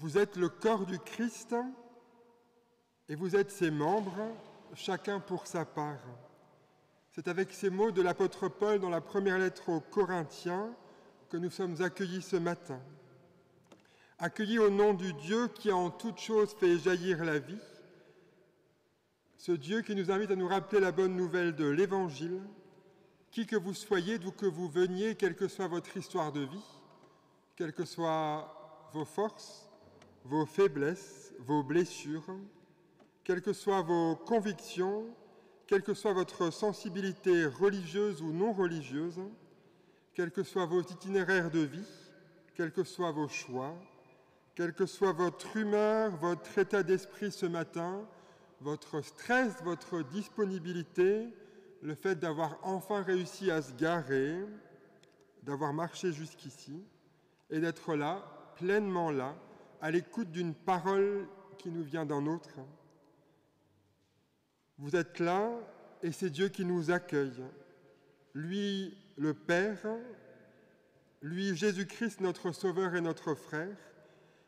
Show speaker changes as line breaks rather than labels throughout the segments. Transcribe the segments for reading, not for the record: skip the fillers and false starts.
Vous êtes le corps du Christ et vous êtes ses membres, chacun pour sa part. C'est avec ces mots de l'apôtre Paul dans la première lettre aux Corinthiens que nous sommes accueillis ce matin. Accueillis au nom du Dieu qui en toute chose fait jaillir la vie, ce Dieu qui nous invite à nous rappeler la bonne nouvelle de l'Évangile, qui que vous soyez, d'où que vous veniez, quelle que soit votre histoire de vie, quelles que soient vos forces, vos faiblesses, vos blessures, quelles que soient vos convictions, quelle que soit votre sensibilité religieuse ou non religieuse, quels que soient vos itinéraires de vie, quels que soient vos choix, quelle que soit votre humeur, votre état d'esprit ce matin, votre stress, votre disponibilité, le fait d'avoir enfin réussi à se garer, d'avoir marché jusqu'ici, et d'être là, pleinement là, à l'écoute d'une parole qui nous vient d'un autre. Vous êtes là, et c'est Dieu qui nous accueille. Lui, le Père, lui, Jésus-Christ, notre Sauveur et notre Frère,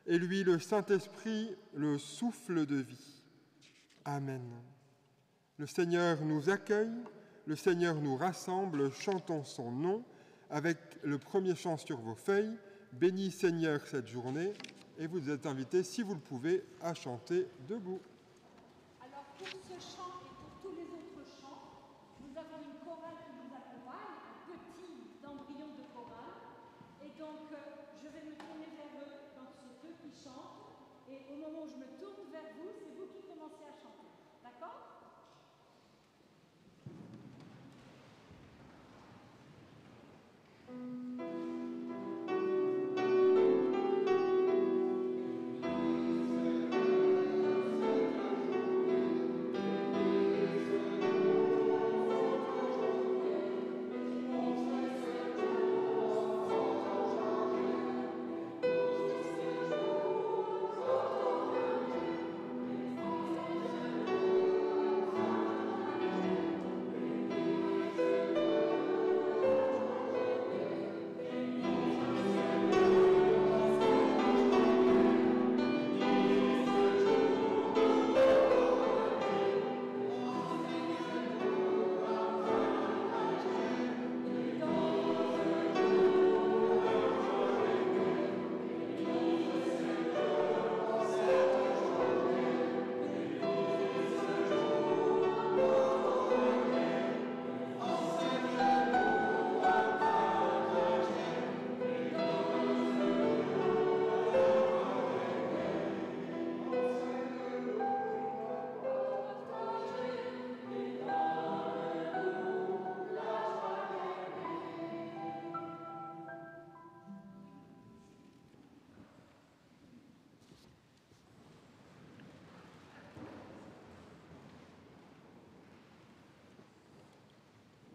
et lui, le Saint-Esprit, le souffle de vie. Amen. Le Seigneur nous accueille, le Seigneur nous rassemble, chantons son nom avec le premier chant sur vos feuilles. Bénis Seigneur cette journée, et vous êtes invités, si vous le pouvez, à chanter debout.
Alors pour ce chant et pour tous les autres chants, nous avons une chorale qui nous accompagne, un petit embryon de chorale. Et donc je vais me tourner vers eux quand c'est eux qui chantent. Et au moment où je me tourne vers vous, c'est vous qui commencez à chanter. D'accord ?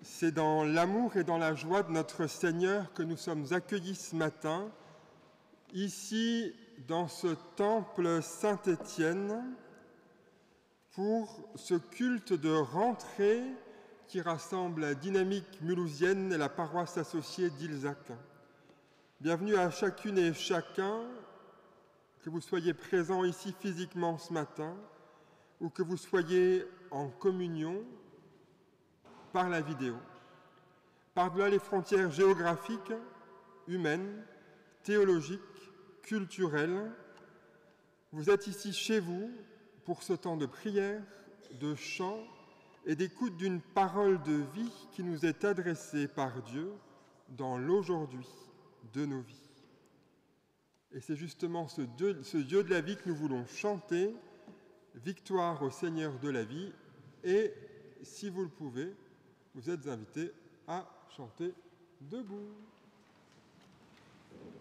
C'est dans l'amour et dans la joie de notre Seigneur que nous sommes accueillis ce matin, ici dans ce temple Saint-Étienne, pour ce culte de rentrée qui rassemble la dynamique mulhousienne et la paroisse associée d'Ilzac. Bienvenue à chacune et chacun, que vous soyez présents ici physiquement ce matin ou que vous soyez en communion par la vidéo. Par-delà les frontières géographiques, humaines, théologiques, culturelles, vous êtes ici chez vous pour ce temps de prière, de chant et d'écoute d'une parole de vie qui nous est adressée par Dieu dans l'aujourd'hui de nos vies. Et c'est justement ce Dieu de la vie que nous voulons chanter, victoire au Seigneur de la vie, et si vous le pouvez, vous êtes invités à chanter debout.
Amen.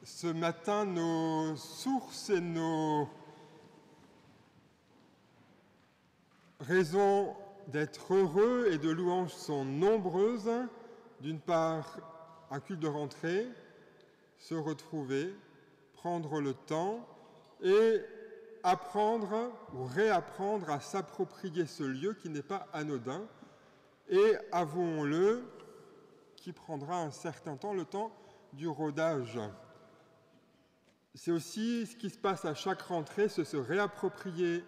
Ce matin, nos sources et nos raisons d'être heureux et de louange sont nombreuses. D'une part, un culte de rentrée, se retrouver, prendre le temps et apprendre ou réapprendre à s'approprier ce lieu qui n'est pas anodin et, avouons-le, qui prendra un certain temps, le temps du rodage. C'est aussi ce qui se passe à chaque rentrée, c'est se réapproprier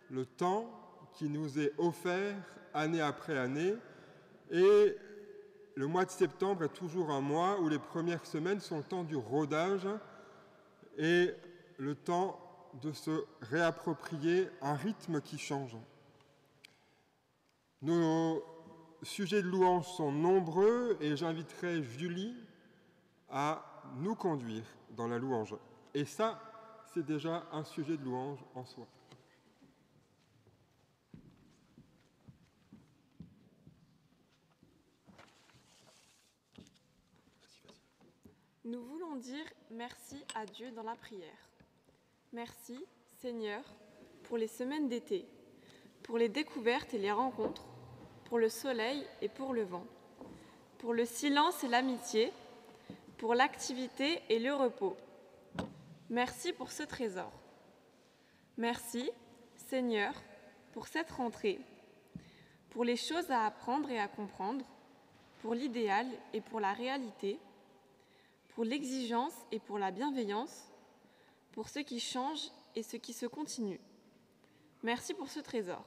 le temps qui nous est offert année après année. Et le mois de septembre est toujours un mois où les premières semaines sont le temps du rodage et le temps de se réapproprier un rythme qui change. Nos sujets de louange sont nombreux et j'inviterai Julie à nous conduire dans la louange. Et ça, c'est déjà un sujet de louange en soi.
Nous voulons dire merci à Dieu dans la prière. Merci, Seigneur, pour les semaines d'été, pour les découvertes et les rencontres, pour le soleil et pour le vent, pour le silence et l'amitié, pour l'activité et le repos. Merci pour ce trésor. Merci, Seigneur, pour cette rentrée, pour les choses à apprendre et à comprendre, pour l'idéal et pour la réalité, pour l'exigence et pour la bienveillance, pour ce qui change et ce qui se continue. Merci pour ce trésor.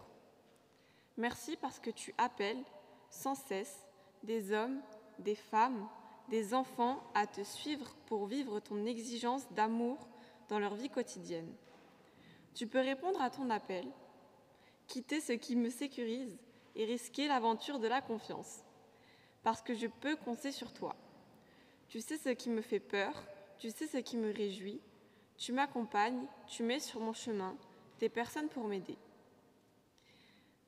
Merci parce que tu appelles sans cesse des hommes, des femmes, des enfants à te suivre pour vivre ton exigence d'amour dans leur vie quotidienne. Tu peux répondre à ton appel, quitter ce qui me sécurise et risquer l'aventure de la confiance, parce que je peux compter sur toi. Tu sais ce qui me fait peur, tu sais ce qui me réjouit, tu m'accompagnes, tu mets sur mon chemin des personnes pour m'aider.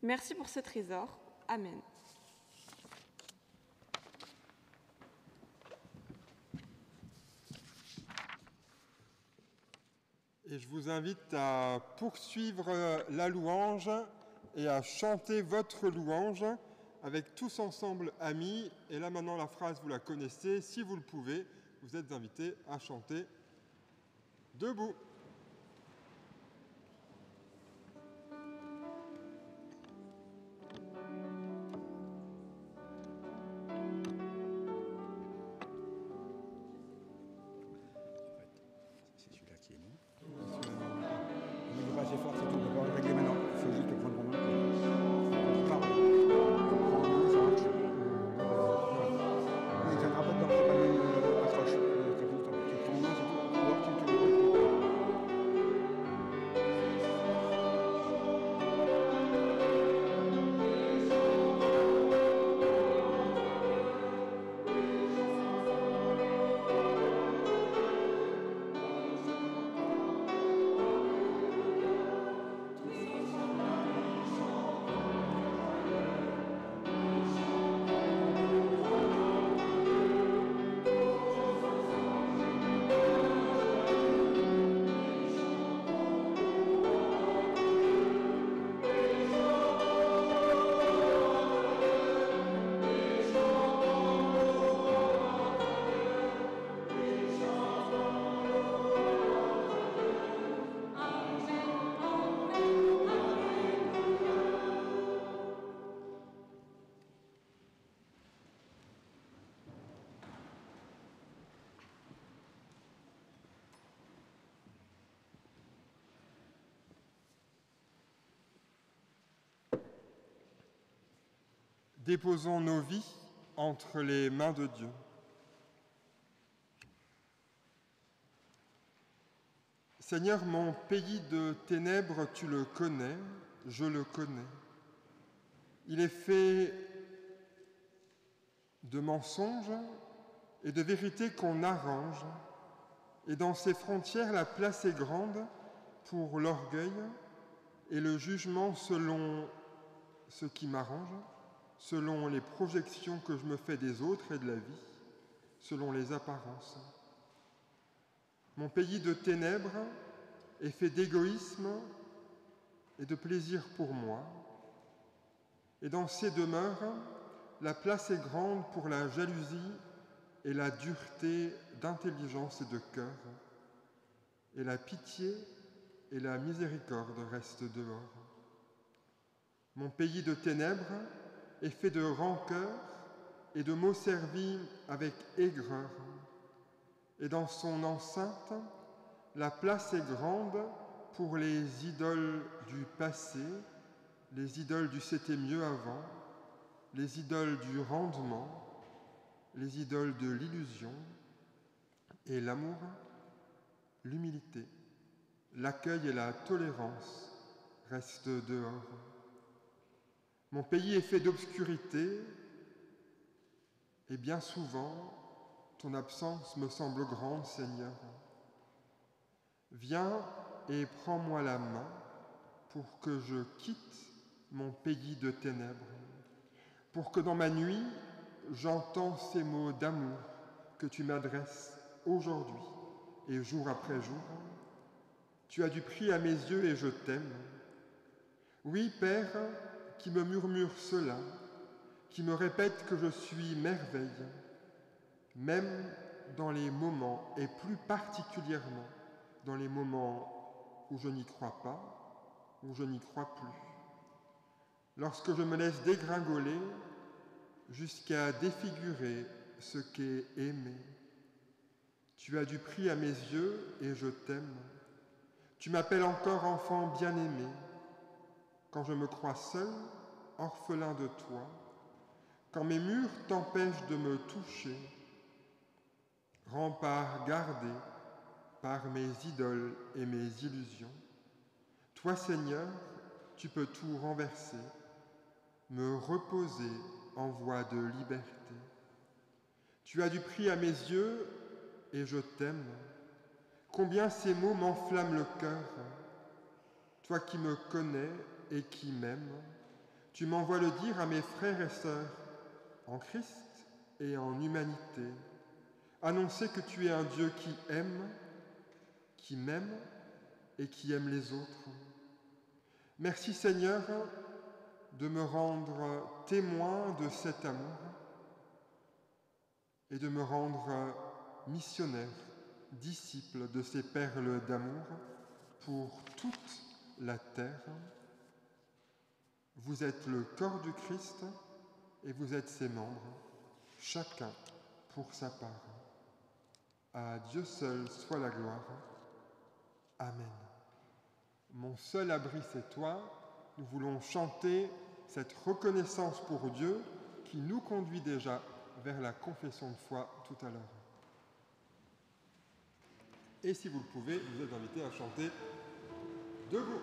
Merci pour ce trésor. Amen.
Et je vous invite à poursuivre la louange et à chanter votre louange avec tous ensemble amis. Et là maintenant la phrase, vous la connaissez. Si vous le pouvez, vous êtes invités à chanter debout.
C'est celui-là qui est bon. On ne peut pas assez fort, c'est tout. On peut pas le régler maintenant. Il faut juste le prendre en main. Il tiendra pas dedans, c'est pas le même accroche. Tu prends en main, c'est tout. Ou alors tu le Déposons nos vies entre les mains de Dieu. Seigneur, mon pays de ténèbres, tu le connais, je le connais. Il est fait de mensonges et de vérités qu'on arrange, et dans ses frontières la place est grande pour l'orgueil et le jugement selon ce qui m'arrange, selon les projections que je me fais des autres et de la vie, selon les apparences.
Mon pays de ténèbres est fait d'égoïsme et de plaisir pour moi. Et dans ces demeures, la place est grande pour la jalousie et la dureté d'intelligence et de cœur. Et la pitié et la miséricorde restent dehors. Mon pays de ténèbres est fait de rancœur et de mots servis avec aigreur. Et dans son enceinte, la place est grande pour les idoles du passé, les idoles du c'était mieux avant, les idoles du rendement, les idoles de l'illusion, et l'amour, l'humilité, l'accueil et la tolérance restent dehors. Mon pays est fait d'obscurité et bien souvent, ton absence me semble grande, Seigneur. Viens et prends-moi la main pour que je quitte mon pays de ténèbres, pour que dans ma nuit, j'entends ces mots d'amour que tu m'adresses aujourd'hui et jour après jour. Tu as du prix à mes yeux et je t'aime. Oui, Père, qui me murmure cela, qui me répète que je suis merveille, même dans les moments, et plus particulièrement dans les moments où je n'y crois pas, où je n'y crois plus. Lorsque je me laisse dégringoler jusqu'à défigurer ce qu'est aimer. Tu as du prix à mes yeux et je t'aime. Tu m'appelles encore enfant bien-aimé. Quand je me crois seul, orphelin de toi, quand mes murs t'empêchent de me toucher, rempart gardé par mes idoles et mes illusions, toi, Seigneur, tu peux tout renverser, me reposer en voie de liberté. Tu as du prix à mes yeux et je t'aime. Combien ces mots m'enflamment le cœur. Toi qui me connais et qui m'aimes, tu m'envoies le dire à mes frères et sœurs, en Christ et en humanité. Annoncer que tu es un Dieu qui m'aime et qui aime les autres. Merci Seigneur de me rendre témoin de cet amour et de me rendre missionnaire, disciple de ces perles d'amour pour toute la terre. Vous êtes le corps du Christ et vous êtes ses membres, chacun pour sa part. À Dieu seul soit la gloire. Amen. Mon seul abri, c'est toi. Nous voulons chanter cette reconnaissance pour Dieu qui nous conduit déjà vers la confession de foi tout à l'heure. Et si vous le pouvez, vous êtes invités à chanter debout.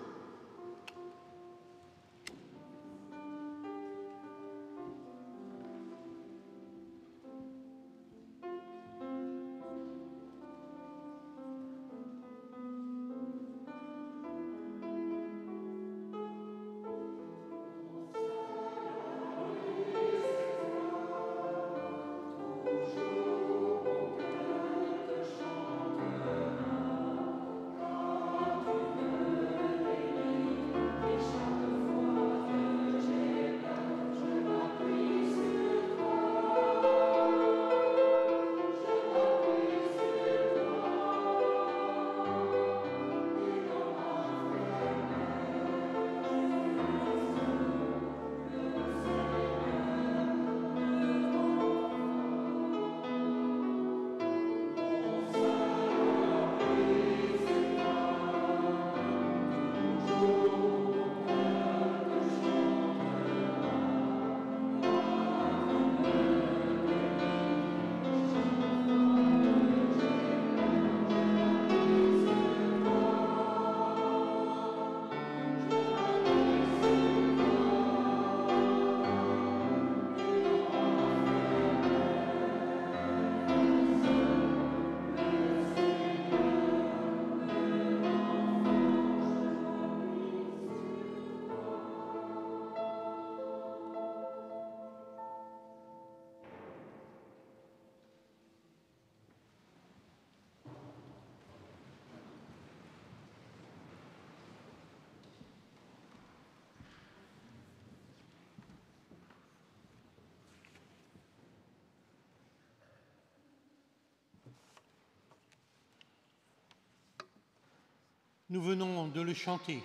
Nous venons de le chanter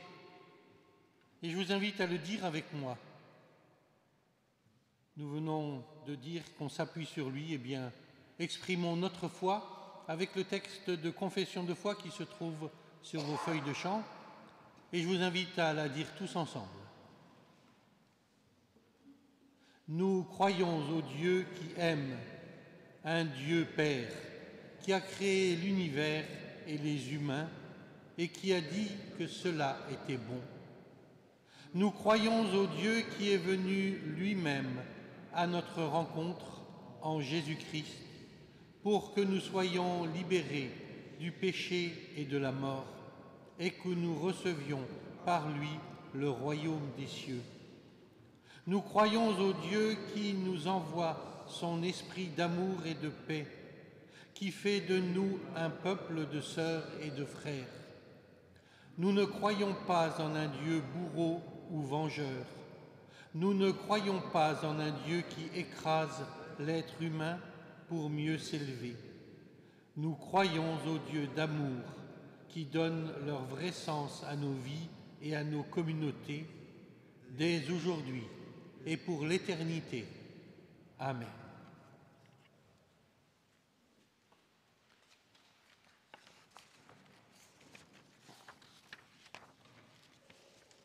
et je vous invite à le dire avec moi. Nous venons de dire qu'on s'appuie sur lui, eh bien, exprimons notre foi avec le texte de confession de foi qui se trouve sur vos feuilles de chant et je vous invite à la dire tous ensemble. Nous croyons au Dieu qui aime, un Dieu Père, qui a créé l'univers et les humains et qui a dit que cela était bon. Nous croyons au Dieu qui est venu lui-même à notre rencontre en Jésus-Christ pour que nous soyons libérés du péché et de la mort et que nous recevions par lui le royaume des cieux. Nous croyons au Dieu qui nous envoie son esprit d'amour et de paix, qui fait de nous un peuple de sœurs et de frères. Nous ne croyons pas en un Dieu bourreau ou vengeur. Nous ne croyons pas en un Dieu qui écrase l'être humain pour mieux s'élever. Nous croyons au Dieu d'amour qui donne leur vrai sens à nos vies et à nos communautés, dès aujourd'hui et pour l'éternité. Amen.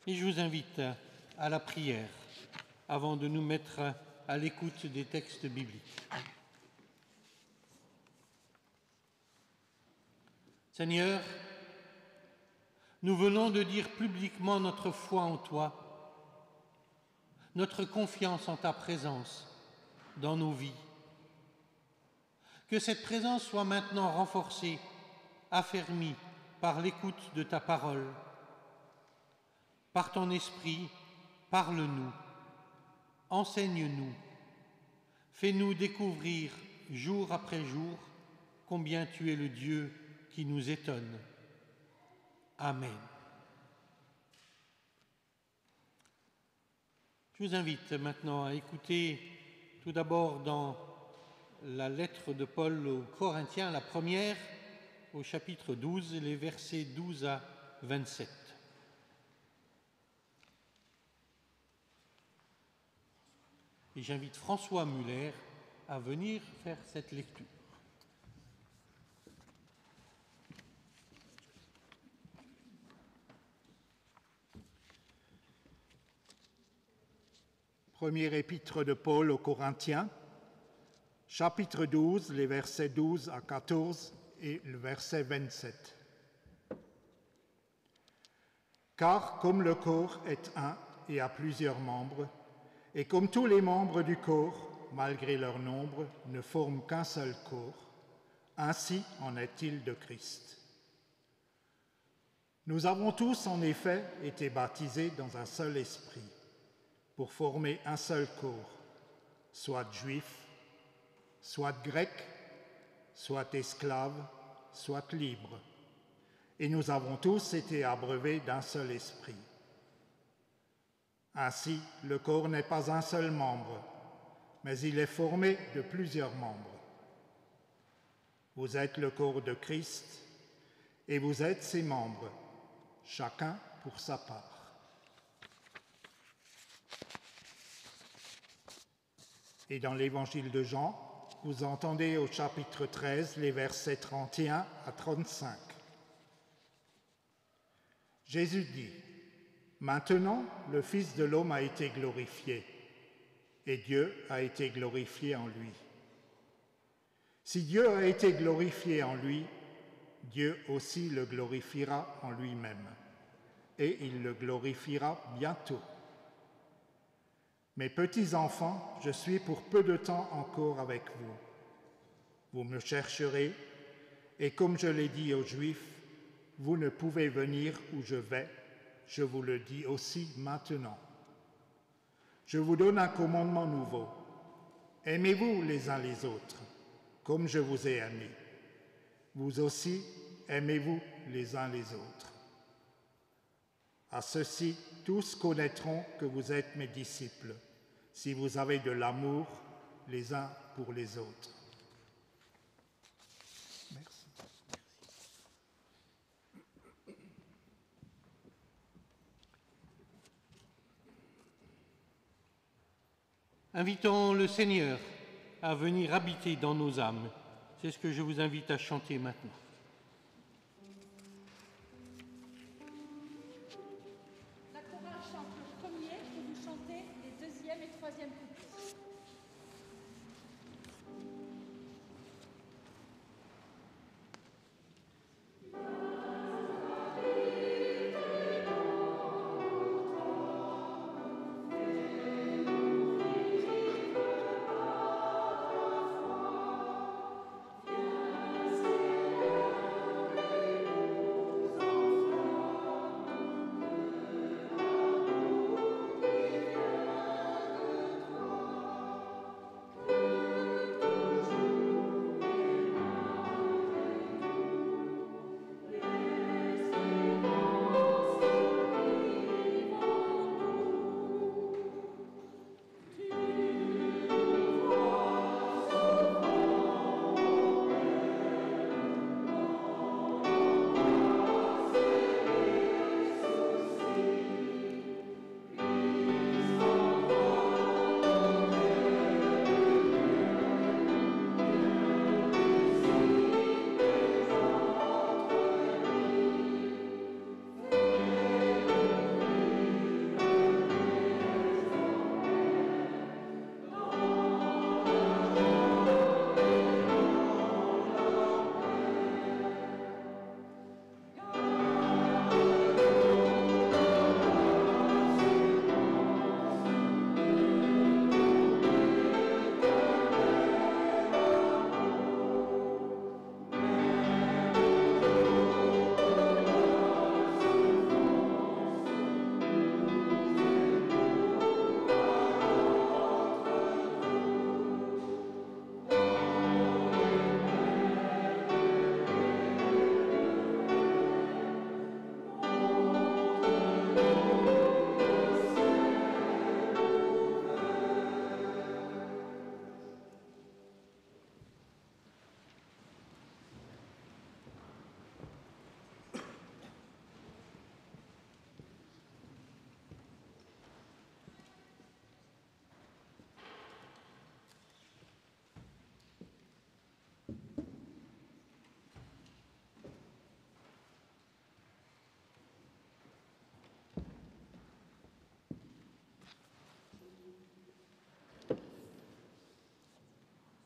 Et je vous invite à la prière avant de nous mettre à l'écoute des textes bibliques. Seigneur, nous venons de dire publiquement notre foi en toi, notre confiance en ta présence dans nos vies. Que cette présence soit maintenant renforcée, affermie par l'écoute de ta parole. Par ton esprit, parle-nous, enseigne-nous, fais-nous découvrir jour après jour combien tu es le Dieu qui nous étonne. Amen. Je vous invite maintenant à écouter tout d'abord dans la lettre de Paul aux Corinthiens, la première, au chapitre 12, les versets 12 à 27. Et j'invite François Muller à venir faire cette lecture.
Premier épître de Paul aux Corinthiens, chapitre 12, les versets 12 à 14 et le verset 27. Car comme le corps est un et a plusieurs membres, et comme tous les membres du corps, malgré leur nombre, ne forment qu'un seul corps, ainsi en est-il de Christ. Nous avons tous en effet été baptisés dans un seul esprit, pour former un seul corps, soit juif, soit grec, soit esclave, soit libre. Et nous avons tous été abreuvés d'un seul esprit. Ainsi, le corps n'est pas un seul membre, mais il est formé de plusieurs membres. Vous êtes le corps de Christ et vous êtes ses membres, chacun pour sa part. Et dans l'évangile de Jean, vous entendez au chapitre 13 les versets 31 à 35. Jésus dit: Maintenant, le Fils de l'homme a été glorifié, et Dieu a été glorifié en lui. Si Dieu a été glorifié en lui, Dieu aussi le glorifiera en lui-même, et il le glorifiera bientôt. Mes petits enfants, je suis pour peu de temps encore avec vous. Vous me chercherez, et comme je l'ai dit aux Juifs, vous ne pouvez venir où je vais. Je vous le dis aussi maintenant. Je vous donne un commandement nouveau. Aimez-vous les uns les autres, comme je vous ai aimés. Vous aussi, aimez-vous les uns les autres. À ceci, tous connaîtront que vous êtes mes disciples, si vous avez de l'amour les uns pour les autres. Merci.
Invitons le Seigneur à venir habiter dans nos âmes. C'est ce que je vous invite à chanter maintenant.
La chorale chante le premier et vous chantez les deuxième et troisième couplets.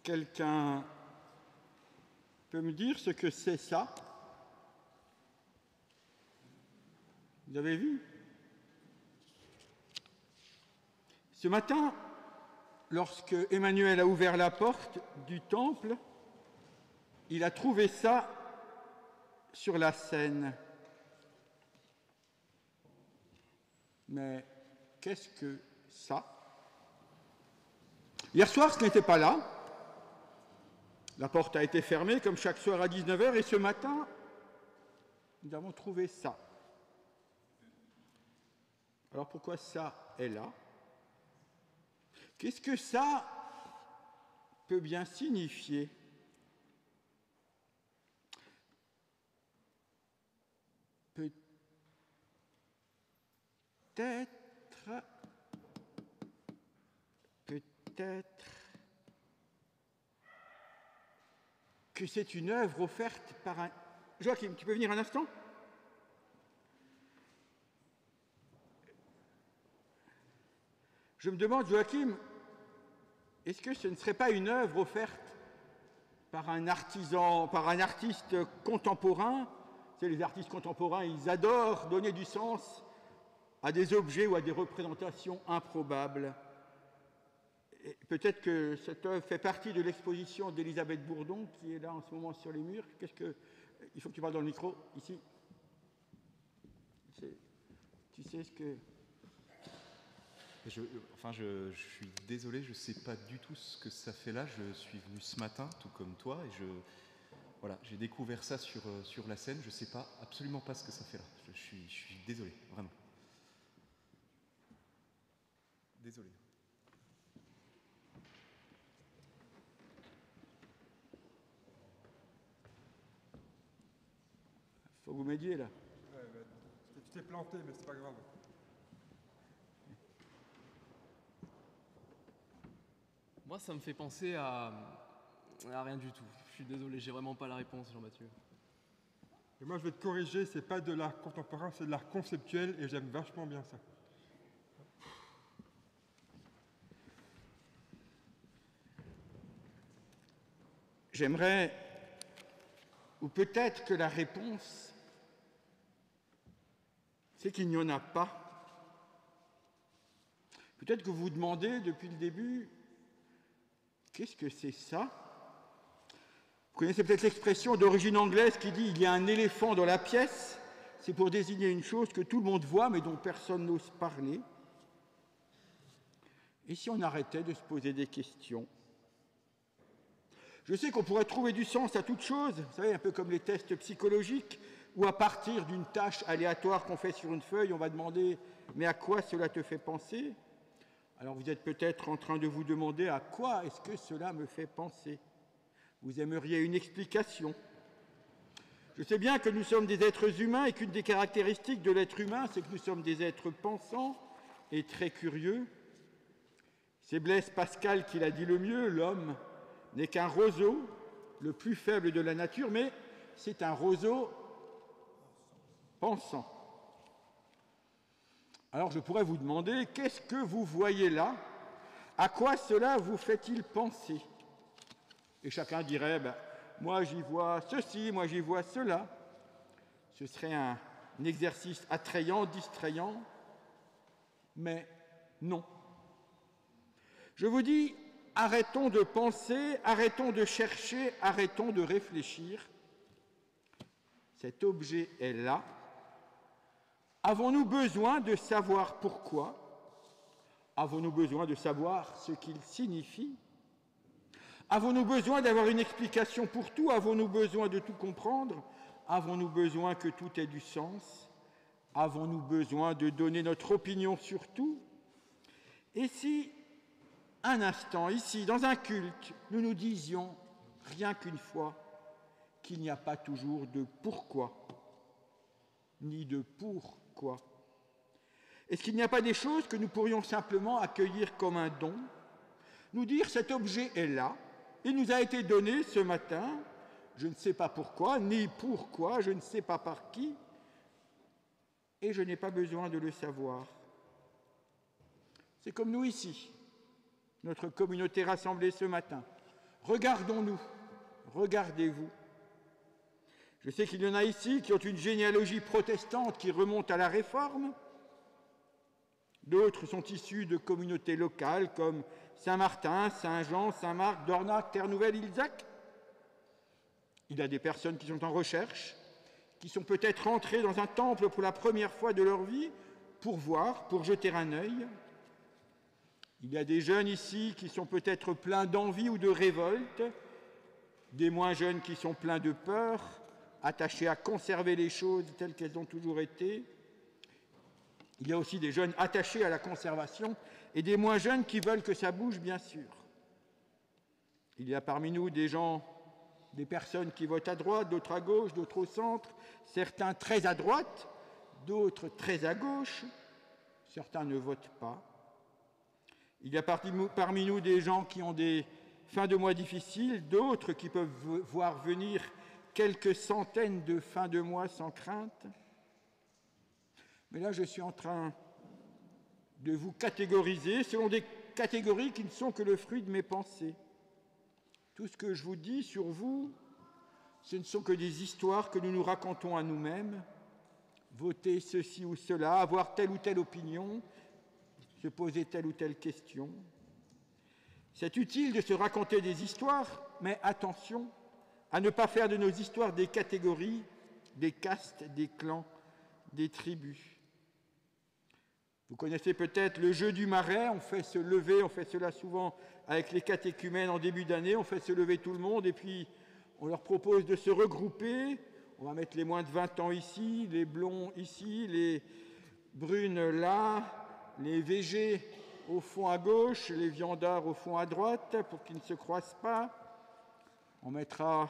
Quelqu'un peut me dire ce que c'est ça? Vous avez vu? Ce matin, lorsque Emmanuel a ouvert la porte du temple, il a trouvé ça sur la scène. Mais qu'est-ce que ça? Hier soir, ce n'était pas là. La porte a été fermée comme chaque soir à 19h et ce matin, nous avons trouvé ça. Alors pourquoi ça est là? Qu'est-ce que ça peut bien signifier? Peut-être que c'est une œuvre offerte par un... Joachim, tu peux venir un instant? Je me demande, Joachim, est-ce que ce ne serait pas une œuvre offerte par un artisan, par un artiste contemporain? C'est les artistes contemporains, ils adorent donner du sens à des objets ou à des représentations improbables. Peut-être que cette œuvre fait partie de l'exposition d'Elisabeth Bourdon qui est là en ce moment sur les murs. Il faut que tu parles dans le micro, ici. Tu sais ce que...
Je suis désolé, je ne sais pas du tout ce que ça fait là. Je suis venu ce matin, tout comme toi, et j'ai découvert ça sur la scène. Je ne sais absolument pas ce que ça fait là. Je suis désolé, vraiment. Désolé.
Faut que vous m'aidiez là.
Ouais, tu t'es planté, mais c'est pas grave.
Moi, ça me fait penser à rien du tout. Je suis désolé, j'ai vraiment pas la réponse, Jean-Mathieu.
Et moi, je vais te corriger, c'est pas de l'art contemporain, c'est de l'art conceptuel, et j'aime vachement bien ça.
J'aimerais, ou peut-être que la réponse, c'est qu'il n'y en a pas. Peut-être que vous vous demandez depuis le début, qu'est-ce que c'est ça? Vous connaissez peut-être l'expression d'origine anglaise qui dit « il y a un éléphant dans la pièce ». C'est pour désigner une chose que tout le monde voit mais dont personne n'ose parler. Et si on arrêtait de se poser des questions? Je sais qu'on pourrait trouver du sens à toute chose, vous savez, un peu comme les tests psychologiques, où à partir d'une tâche aléatoire qu'on fait sur une feuille, on va demander « mais à quoi cela te fait penser ?» Alors vous êtes peut-être en train de vous demander « à quoi est-ce que cela me fait penser ?» Vous aimeriez une explication. Je sais bien que nous sommes des êtres humains et qu'une des caractéristiques de l'être humain, c'est que nous sommes des êtres pensants et très curieux. C'est Blaise Pascal qui l'a dit le mieux, l'homme n'est qu'un roseau, le plus faible de la nature, mais c'est un roseau pensant. Alors je pourrais vous demander, qu'est-ce que vous voyez là? À quoi cela vous fait-il penser? Et chacun dirait, moi j'y vois ceci, moi j'y vois cela. Ce serait un exercice attrayant, distrayant, mais non. Je vous dis, arrêtons de penser, arrêtons de chercher, arrêtons de réfléchir. Cet objet est là. Avons-nous besoin de savoir pourquoi? Avons-nous besoin de savoir ce qu'il signifie? Avons-nous besoin d'avoir une explication pour tout? Avons-nous besoin de tout comprendre? Avons-nous besoin que tout ait du sens? Avons-nous besoin de donner notre opinion sur tout? Et si, un instant, ici, dans un culte, nous nous disions, rien qu'une fois, qu'il n'y a pas toujours de pourquoi, ni de pourquoi? Est-ce qu'il n'y a pas des choses que nous pourrions simplement accueillir comme un don? Nous dire, cet objet est là, il nous a été donné ce matin, je ne sais pas pourquoi, ni pourquoi, je ne sais pas par qui, et je n'ai pas besoin de le savoir. C'est comme nous ici, notre communauté rassemblée ce matin. Regardons-nous, regardez-vous. Je sais qu'il y en a ici qui ont une généalogie protestante qui remonte à la Réforme. D'autres sont issus de communautés locales comme Saint-Martin, Saint-Jean, Saint-Marc, Dornac, Terre-Nouvelle, Ilzac. Il y a des personnes qui sont en recherche, qui sont peut-être entrées dans un temple pour la première fois de leur vie, pour voir, pour jeter un œil. Il y a des jeunes ici qui sont peut-être pleins d'envie ou de révolte, des moins jeunes qui sont pleins de peur, attachés à conserver les choses telles qu'elles ont toujours été. Il y a aussi des jeunes attachés à la conservation et des moins jeunes qui veulent que ça bouge, bien sûr. Il y a parmi nous des personnes qui votent à droite, d'autres à gauche, d'autres au centre, certains très à droite, d'autres très à gauche, certains ne votent pas. Il y a parmi nous des gens qui ont des fins de mois difficiles, d'autres qui peuvent voir venir quelques centaines de fins de mois sans crainte. Mais là, je suis en train de vous catégoriser selon des catégories qui ne sont que le fruit de mes pensées. Tout ce que je vous dis sur vous, ce ne sont que des histoires que nous nous racontons à nous-mêmes. Voter ceci ou cela, avoir telle ou telle opinion, se poser telle ou telle question. C'est utile de se raconter des histoires, mais attention à ne pas faire de nos histoires des catégories, des castes, des clans, des tribus. Vous connaissez peut-être le jeu du marais, on fait se lever, on fait cela souvent avec les catéchumènes en début d'année, on fait se lever tout le monde et puis on leur propose de se regrouper. On va mettre les moins de 20 ans ici, les blonds ici, les brunes là, les végés au fond à gauche, les viandards au fond à droite pour qu'ils ne se croisent pas. On mettra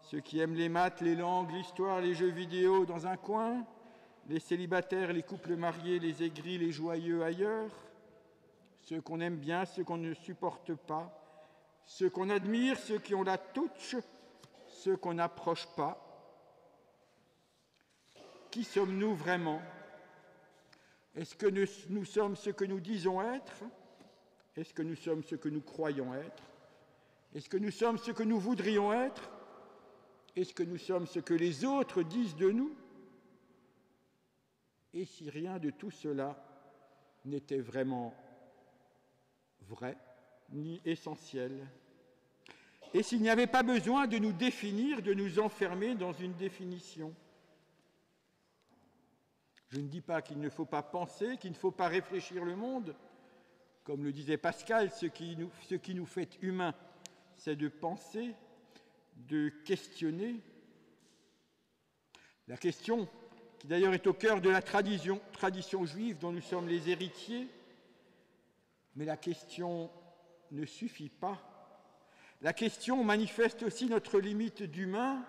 ceux qui aiment les maths, les langues, l'histoire, les jeux vidéo dans un coin, les célibataires, les couples mariés, les aigris, les joyeux ailleurs, ceux qu'on aime bien, ceux qu'on ne supporte pas, ceux qu'on admire, ceux qui ont la touche, ceux qu'on n'approche pas. Qui sommes-nous vraiment? Est-ce que nous sommes ce que nous disons être? Est-ce que nous sommes ce que nous croyons être? Est-ce que nous sommes ce que nous voudrions être? Est-ce que nous sommes ce que les autres disent de nous? Et si rien de tout cela n'était vraiment vrai, ni essentiel? Et s'il n'y avait pas besoin de nous définir, de nous enfermer dans une définition? Je ne dis pas qu'il ne faut pas penser, qu'il ne faut pas réfléchir le monde. Comme le disait Pascal, ce qui nous fait humains, c'est de penser, de questionner. La question, qui d'ailleurs est au cœur de la tradition juive dont nous sommes les héritiers, mais la question ne suffit pas. La question manifeste aussi notre limite d'humain,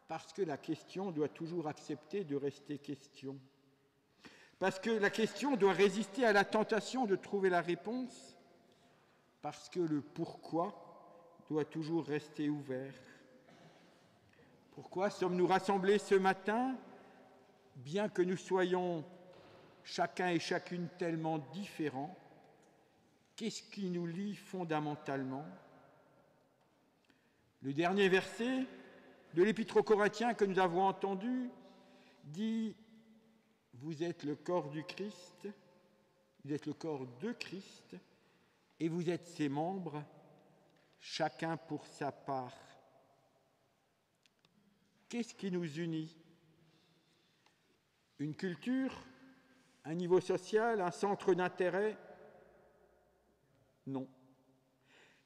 parce que la question doit toujours accepter de rester question. Parce que la question doit résister à la tentation de trouver la réponse. Parce que le pourquoi doit toujours rester ouvert. Pourquoi sommes-nous rassemblés ce matin, bien que nous soyons chacun et chacune tellement différents? Qu'est-ce qui nous lie fondamentalement? Le dernier verset de l'Épître aux Corinthiens que nous avons entendu dit « Vous êtes le corps du Christ, vous êtes le corps de Christ, et vous êtes ses membres, chacun pour sa part. » Qu'est-ce qui nous unit? Une culture, un niveau social, un centre d'intérêt? Non.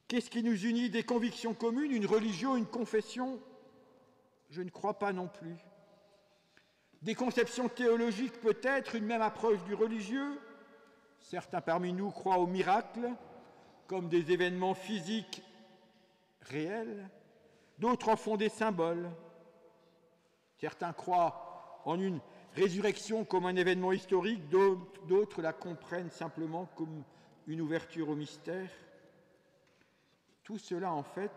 Qu'est-ce qui nous unit? Des convictions communes, une religion, une confession? Je ne crois pas non plus. Des conceptions théologiques peut-être, une même approche du religieux? Certains parmi nous croient aux miracles, comme des événements physiques réels. D'autres en font des symboles. Certains croient en une résurrection comme un événement historique, d'autres la comprennent simplement comme une ouverture au mystère. Tout cela, en fait,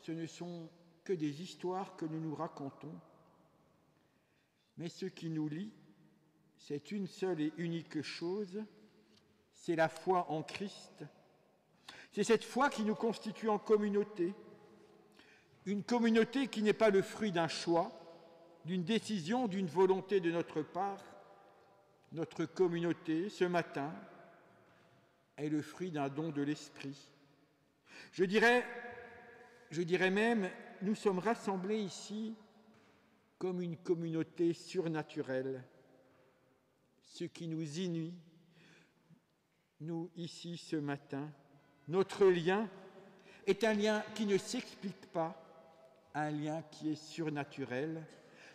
ce ne sont que des histoires que nous nous racontons. Mais ce qui nous lie, c'est une seule et unique chose, c'est la foi en Christ. C'est cette foi qui nous constitue en communauté. Une communauté qui n'est pas le fruit d'un choix, d'une décision, d'une volonté de notre part. Notre communauté, ce matin, est le fruit d'un don de l'Esprit. Je dirais même, nous sommes rassemblés ici comme une communauté surnaturelle. Ce qui nous unit, nous ici ce matin, notre lien est un lien qui ne s'explique pas, un lien qui est surnaturel,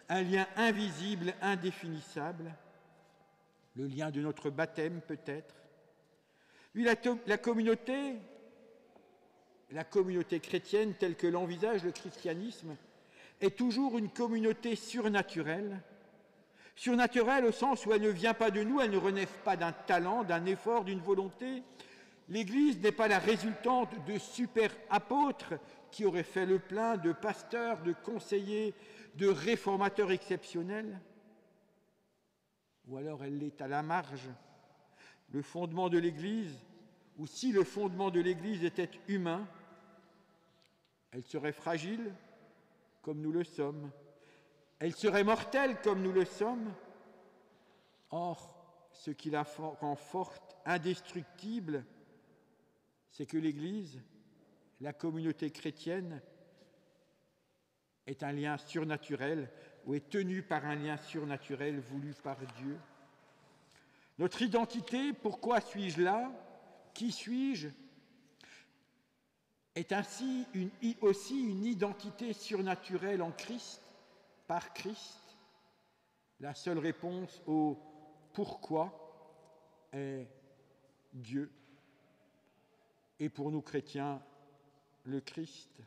un lien invisible, indéfinissable, le lien de notre baptême peut-être. Oui, la communauté chrétienne telle que l'envisage le christianisme est toujours une communauté surnaturelle. Surnaturelle au sens où elle ne vient pas de nous, elle ne relève pas d'un talent, d'un effort, d'une volonté. L'Église n'est pas la résultante de super-apôtres qui auraient fait le plein, de pasteurs, de conseillers, de réformateurs exceptionnels. Ou alors elle l'est à la marge. Le fondement de l'Église, ou si le fondement de l'Église était humain, elle serait fragile comme nous le sommes. Elle serait mortelle comme nous le sommes. Or, ce qui la rend forte, indestructible, c'est que l'Église, la communauté chrétienne, est un lien surnaturel ou est tenue par un lien surnaturel voulu par Dieu. Notre identité, pourquoi suis-je là? Qui suis-je? Est ainsi aussi une identité surnaturelle en Christ, par Christ. La seule réponse au pourquoi est Dieu. Et pour nous chrétiens, le Christ.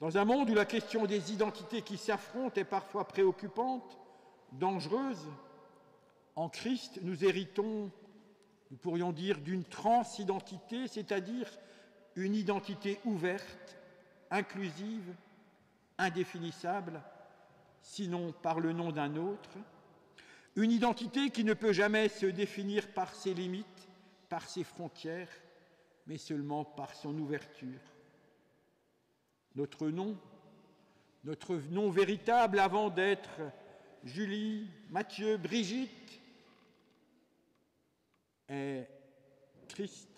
Dans un monde où la question des identités qui s'affrontent est parfois préoccupante, dangereuse, en Christ, nous héritons, nous pourrions dire, d'une transidentité, c'est-à-dire une identité ouverte, inclusive, indéfinissable, sinon par le nom d'un autre, une identité qui ne peut jamais se définir par ses limites, par ses frontières, mais seulement par son ouverture. Notre nom véritable avant d'être Julie, Mathieu, Brigitte, est Christ.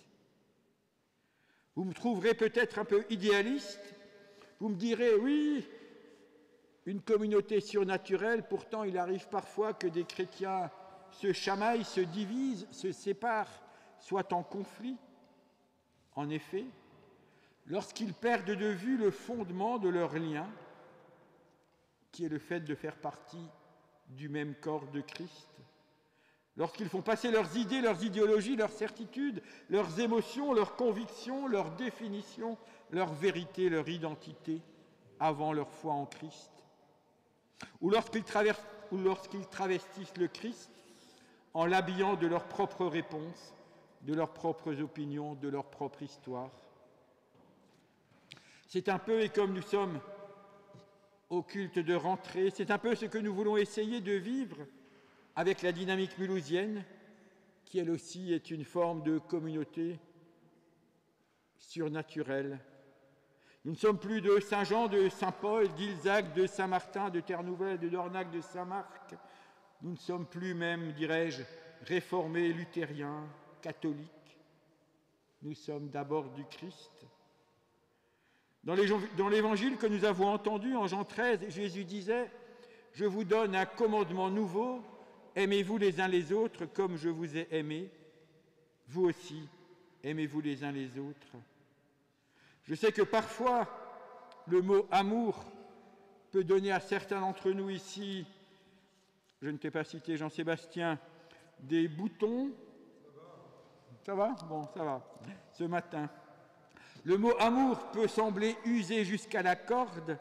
Vous me trouverez peut-être un peu idéaliste, vous me direz, oui, une communauté surnaturelle, pourtant il arrive parfois que des chrétiens se chamaillent, se divisent, se séparent, soient en conflit. En effet, lorsqu'ils perdent de vue le fondement de leur lien, qui est le fait de faire partie du même corps de Christ, lorsqu'ils font passer leurs idées, leurs idéologies, leurs certitudes, leurs émotions, leurs convictions, leurs définitions, leur vérité, leur identité, avant leur foi en Christ, ou lorsqu'ils travestissent le Christ en l'habillant de leurs propres réponses, de leurs propres opinions, de leur propre histoire. C'est un peu, et comme nous sommes au culte de rentrée, c'est un peu ce que nous voulons essayer de vivre avec la dynamique mulhousienne, qui elle aussi est une forme de communauté surnaturelle. Nous ne sommes plus de Saint-Jean, de Saint-Paul, d'Ilzac, de Saint-Martin, de Terre-Nouvelle, de Dornac, de Saint-Marc. Nous ne sommes plus même, dirais-je, réformés, luthériens, catholiques. Nous sommes d'abord du Christ. Dans l'évangile que nous avons entendu en Jean 13, Jésus disait « Je vous donne un commandement nouveau, aimez-vous les uns les autres comme je vous ai aimés. Vous aussi, aimez-vous les uns les autres. » Je sais que parfois, le mot « amour » peut donner à certains d'entre nous ici, je ne t'ai pas cité Jean-Sébastien, des boutons. Ça va ? Bon, ça va. Ce matin. Le mot « amour » peut sembler usé jusqu'à la corde,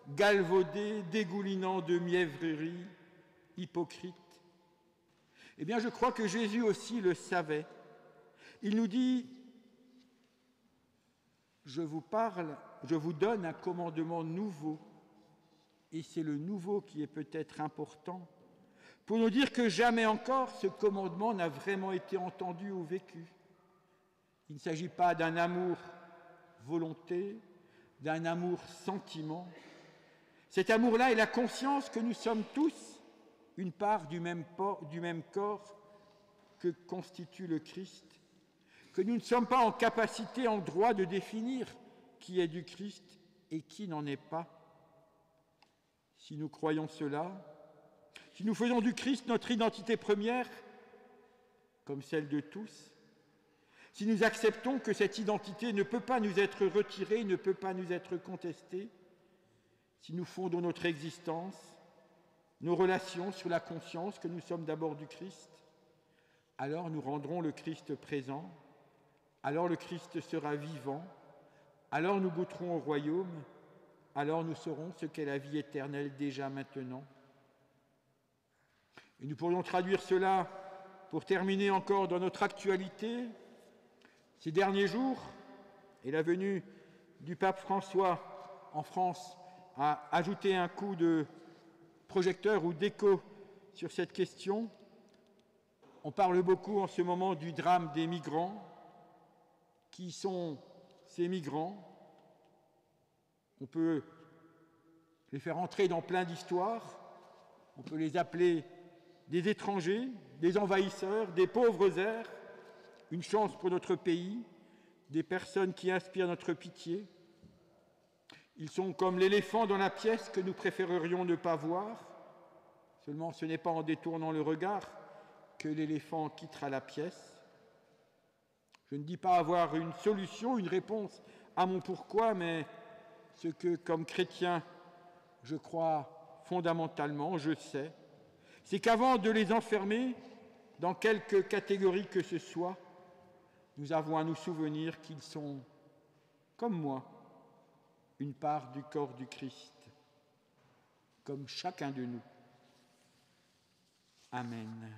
galvaudé, dégoulinant de mièvrerie, hypocrite. Eh bien, je crois que Jésus aussi le savait. Il nous dit « Je vous donne un commandement nouveau ». Et c'est le nouveau qui est peut-être important, pour nous dire que jamais encore ce commandement n'a vraiment été entendu ou vécu. Il ne s'agit pas d'un amour volonté, d'un amour sentiment. Cet amour-là est la conscience que nous sommes tous une part du même corps que constitue le Christ, que nous ne sommes pas en capacité, en droit de définir qui est du Christ et qui n'en est pas. Si nous croyons cela, si nous faisons du Christ notre identité première, comme celle de tous, si nous acceptons que cette identité ne peut pas nous être retirée, ne peut pas nous être contestée, si nous fondons notre existence, nos relations sur la conscience que nous sommes d'abord du Christ, alors nous rendrons le Christ présent, alors le Christ sera vivant, alors nous goûterons au royaume, alors nous saurons ce qu'est la vie éternelle déjà maintenant. Et nous pourrions traduire cela, pour terminer encore dans notre actualité, ces derniers jours, et la venue du pape François en France a ajouté un coup de projecteur ou d'écho sur cette question. On parle beaucoup en ce moment du drame des migrants. Qui sont ces migrants? On peut les faire entrer dans plein d'histoires. On peut les appeler des étrangers, des envahisseurs, des pauvres airs, une chance pour notre pays, des personnes qui inspirent notre pitié. Ils sont comme l'éléphant dans la pièce que nous préférerions ne pas voir. Seulement, ce n'est pas en détournant le regard que l'éléphant quittera la pièce. Je ne dis pas avoir une solution, une réponse à mon pourquoi, mais ce que, comme chrétien, je crois fondamentalement, je sais, c'est qu'avant de les enfermer dans quelque catégorie que ce soit, nous avons à nous souvenir qu'ils sont, comme moi, une part du corps du Christ, comme chacun de nous. Amen.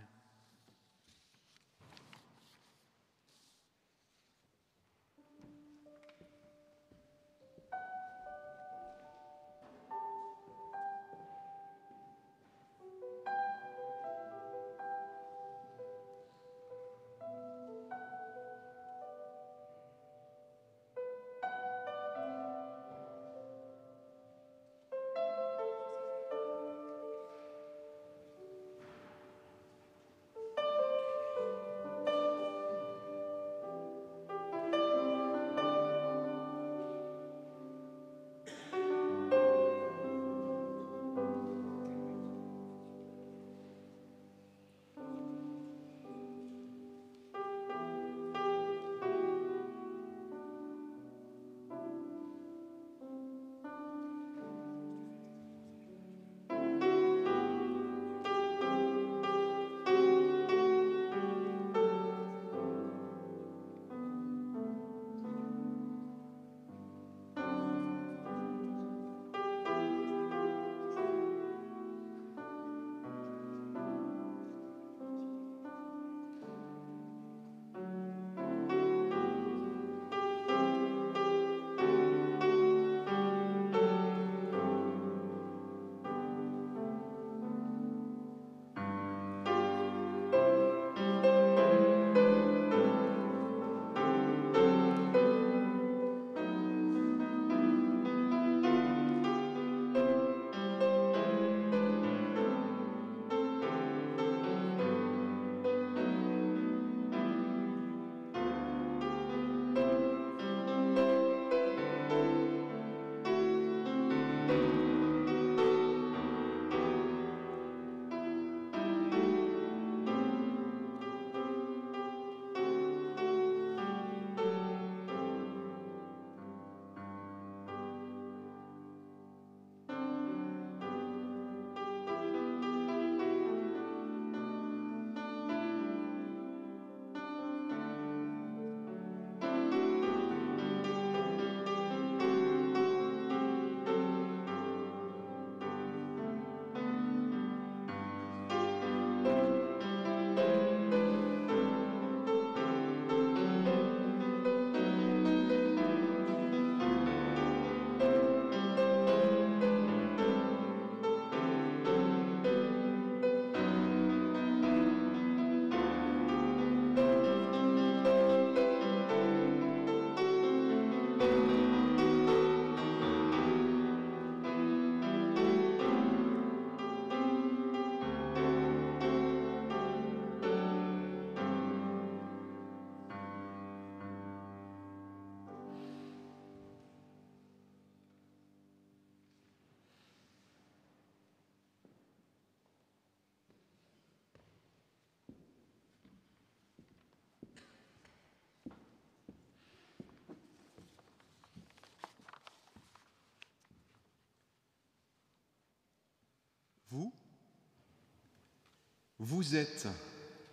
vous êtes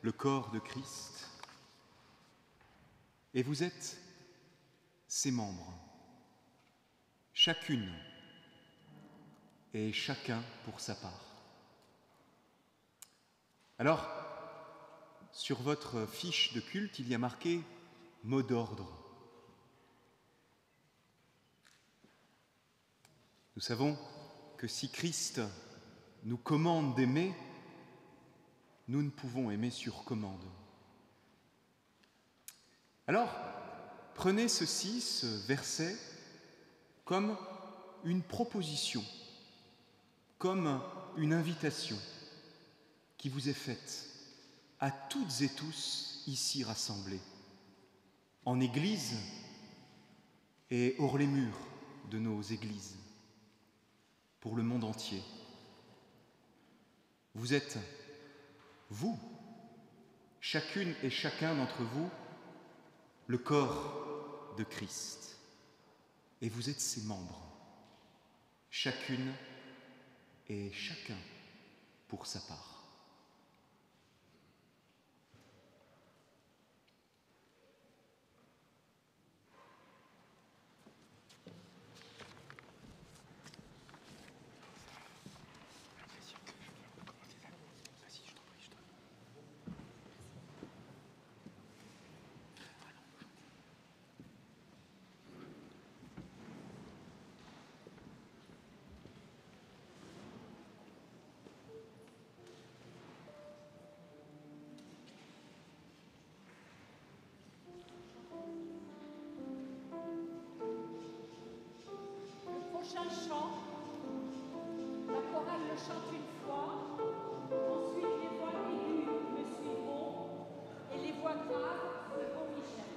le corps de Christ et vous êtes ses membres, chacune et chacun pour sa part. Alors, sur votre fiche de culte, il y a marqué « mot d'ordre ». Nous savons que si Christ nous commande d'aimer, nous ne pouvons aimer sur commande. Alors, prenez ceci, ce verset, comme une proposition, comme une invitation qui vous est faite à toutes et tous ici rassemblés, en Église et hors les murs de nos églises, pour le monde entier. Vous êtes, vous, chacune et chacun d'entre vous, le corps de Christ, et vous êtes ses membres, chacune et chacun pour sa part.
Prochain chant, la chorale le chante une fois, ensuite les voix aiguës me suivront et les voix graves seront Michel.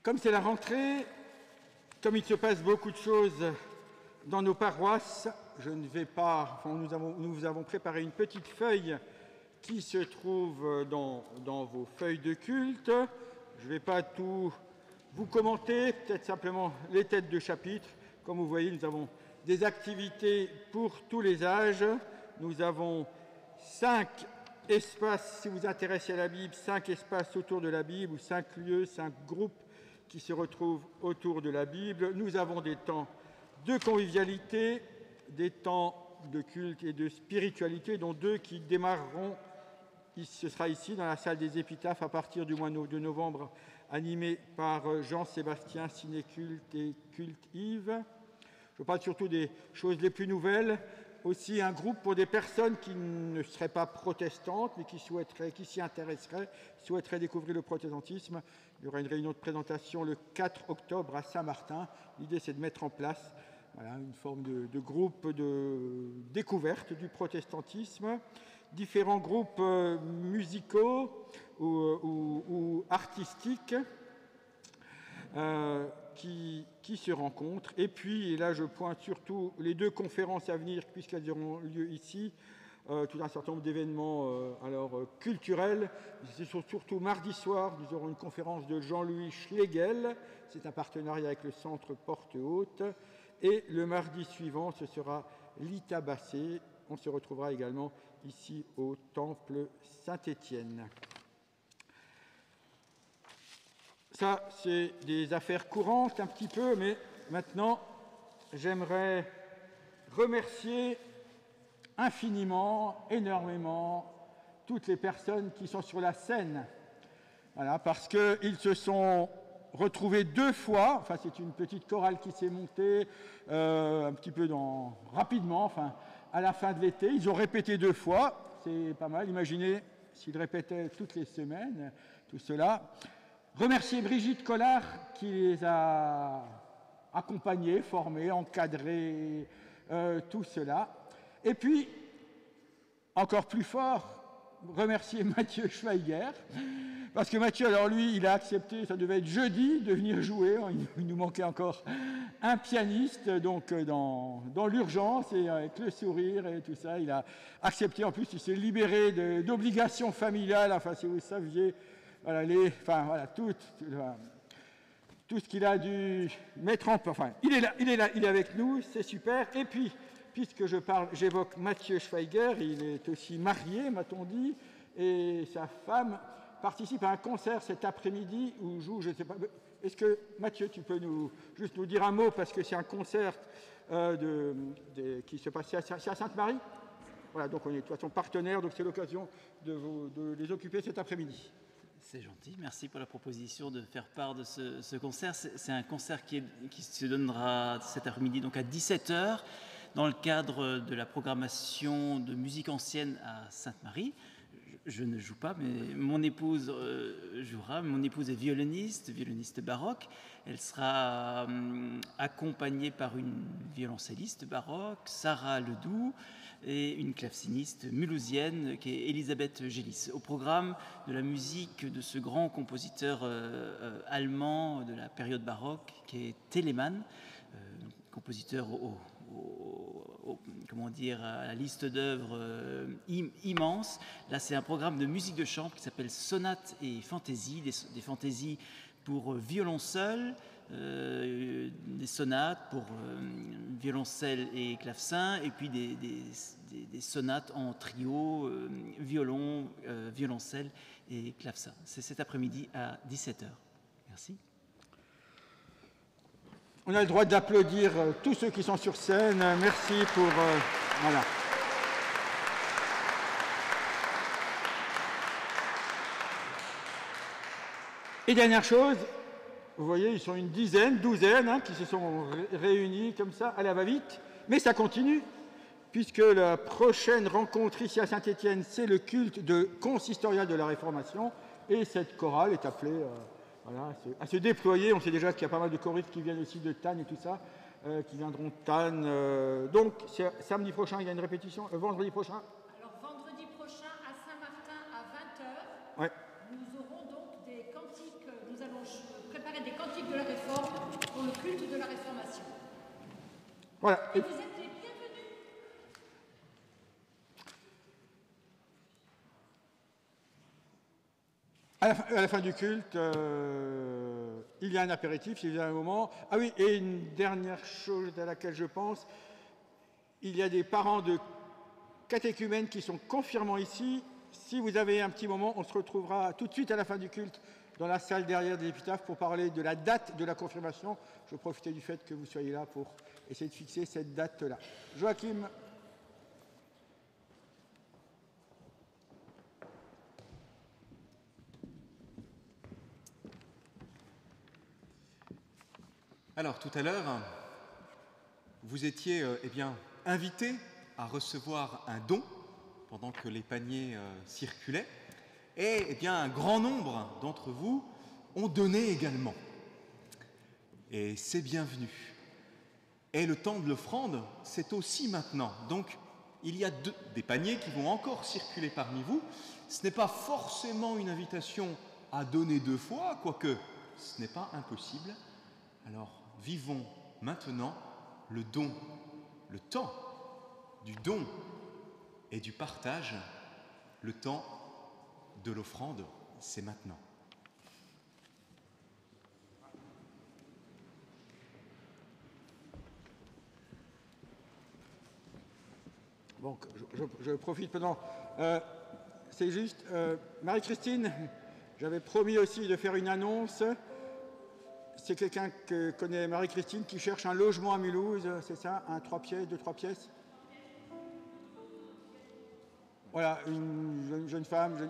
Comme c'est la rentrée, comme il se passe beaucoup de choses dans nos paroisses, nous vous avons préparé une petite feuille qui se trouve dans vos feuilles de culte. Je ne vais pas tout vous commenter, peut-être simplement les têtes de chapitre. Comme vous voyez, nous avons des activités pour tous les âges. Nous avons 5 espaces, si vous vous intéressez à la Bible, 5 espaces autour de la Bible, ou 5 lieux, 5 groupes qui se retrouvent autour de la Bible. Nous avons des temps de convivialité, des temps de culte et de spiritualité, dont 2 qui démarreront, ce sera ici, dans la salle des épitaphes, à partir du mois de novembre, animés par Jean-Sébastien Cinéculte et Culte Yves. Je parle surtout des choses les plus nouvelles. Aussi un groupe pour des personnes qui ne seraient pas protestantes, mais qui s'y intéresseraient, souhaiteraient découvrir le protestantisme. Il y aura une réunion de présentation le 4 octobre à Saint-Martin. L'idée, c'est de mettre en place une forme de groupe de découverte du protestantisme. Différents groupes musicaux ou artistiques qui se rencontrent. Et puis, et là je pointe surtout les 2 conférences à venir, puisqu'elles auront lieu ici, tout un certain nombre d'événements culturels. C'est surtout mardi soir, nous aurons une conférence de Jean-Louis Schlegel, c'est un partenariat avec le Centre Porte Haute, et le mardi suivant, ce sera Lita Bassé. On se retrouvera également ici au Temple Saint-Étienne. Ça, c'est des affaires courantes un petit peu, mais maintenant, j'aimerais remercier infiniment, énormément, toutes les personnes qui sont sur la scène. Voilà, parce qu'ils se sont retrouvés 2 fois, enfin c'est une petite chorale qui s'est montée un petit peu rapidement, à la fin de l'été. Ils ont répété 2 fois, c'est pas mal. Imaginez s'ils répétaient toutes les semaines, tout cela. Remercier Brigitte Collard qui les a accompagnés, formés, encadrés, tout cela. Et puis, encore plus fort, remercier Mathieu Schweiger, parce que Mathieu, alors lui, il a accepté, ça devait être jeudi, de venir jouer. Il nous manquait encore un pianiste, donc dans l'urgence, et avec le sourire et tout ça, il a accepté. En plus, il s'est libéré d'obligations familiales, enfin, si vous saviez, voilà, tout ce qu'il a dû mettre en place. Enfin, il est là, il est avec nous, c'est super. Et puis, puisque j'évoque Mathieu Schweiger, il est aussi marié, m'a-t-on dit, et sa femme participe à un concert cet après-midi où joue, je ne sais pas. Est-ce que, Mathieu, tu peux juste nous dire un mot, parce que c'est un concert qui se passe à Sainte-Marie. Voilà, donc on est de toute façon partenaires, donc c'est l'occasion de les occuper cet après-midi.
C'est gentil, merci pour la proposition de faire part de ce concert. C'est un concert qui se donnera cet après-midi, donc à 17h, dans le cadre de la programmation de musique ancienne à Sainte-Marie. Je ne joue pas, mais mon épouse jouera. Mon épouse est violoniste baroque. Elle sera accompagnée par une violoncelliste baroque, Sarah Ledoux, et une claveciniste mulhousienne qui est Elisabeth Gélis. Au programme de la musique de ce grand compositeur allemand de la période baroque qui est Telemann, compositeur à la liste d'œuvres immense. Là, c'est un programme de musique de chambre qui s'appelle Sonates et Fantaisies, des fantaisies pour violon seul, des sonates pour violoncelle et clavecin, et puis des sonates en trio, violon, violoncelle et clavecin. C'est cet après-midi à 17h. Merci.
On a le droit d'applaudir tous ceux qui sont sur scène. Merci pour... voilà. Et dernière chose, vous voyez, ils sont une douzaine, qui se sont réunis comme ça, à la va-vite. Mais ça continue, puisque la prochaine rencontre ici à Saint-Étienne, c'est le culte consistorial de la Réformation. Et cette chorale est appelée... à se déployer. On sait déjà qu'il y a pas mal de choristes qui viennent aussi de Tannes et tout ça, qui viendront de Tannes. Donc, samedi prochain, il y a une répétition. Vendredi prochain.
Alors, vendredi prochain, à Saint-Martin, à 20h,
ouais.
Nous aurons donc des cantiques. Nous allons préparer des cantiques de la Réforme pour le culte de la Réformation.
Voilà.
Et vous êtes les bienvenus.
À la fin du culte, il y a un apéritif, il y a un moment. Ah oui, et une dernière chose à laquelle je pense, il y a des parents de catéchumènes qui sont confirmants ici. Si vous avez un petit moment, on se retrouvera tout de suite à la fin du culte dans la salle derrière des épitaphes pour parler de la date de la confirmation. Je vais profiter du fait que vous soyez là pour essayer de fixer cette date-là. Joachim.
Alors, tout à l'heure, vous étiez invité à recevoir un don pendant que les paniers circulaient. Et un grand nombre d'entre vous ont donné également. Et c'est bienvenu. Et le temps de l'offrande, c'est aussi maintenant. Donc, il y a des paniers qui vont encore circuler parmi vous. Ce n'est pas forcément une invitation à donner 2 fois, quoique ce n'est pas impossible. Alors, vivons maintenant le don, le temps du don et du partage, le temps de l'offrande, c'est maintenant.
Bon, je profite pendant. C'est juste, Marie-Christine, j'avais promis aussi de faire une annonce. C'est quelqu'un que connaît Marie-Christine qui cherche un logement à Mulhouse, c'est ça? 3 pièces, 2-3 pièces? Voilà, une jeune femme.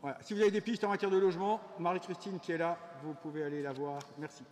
Voilà. Si vous avez des pistes en matière de logement, Marie-Christine qui est là, vous pouvez aller la voir. Merci.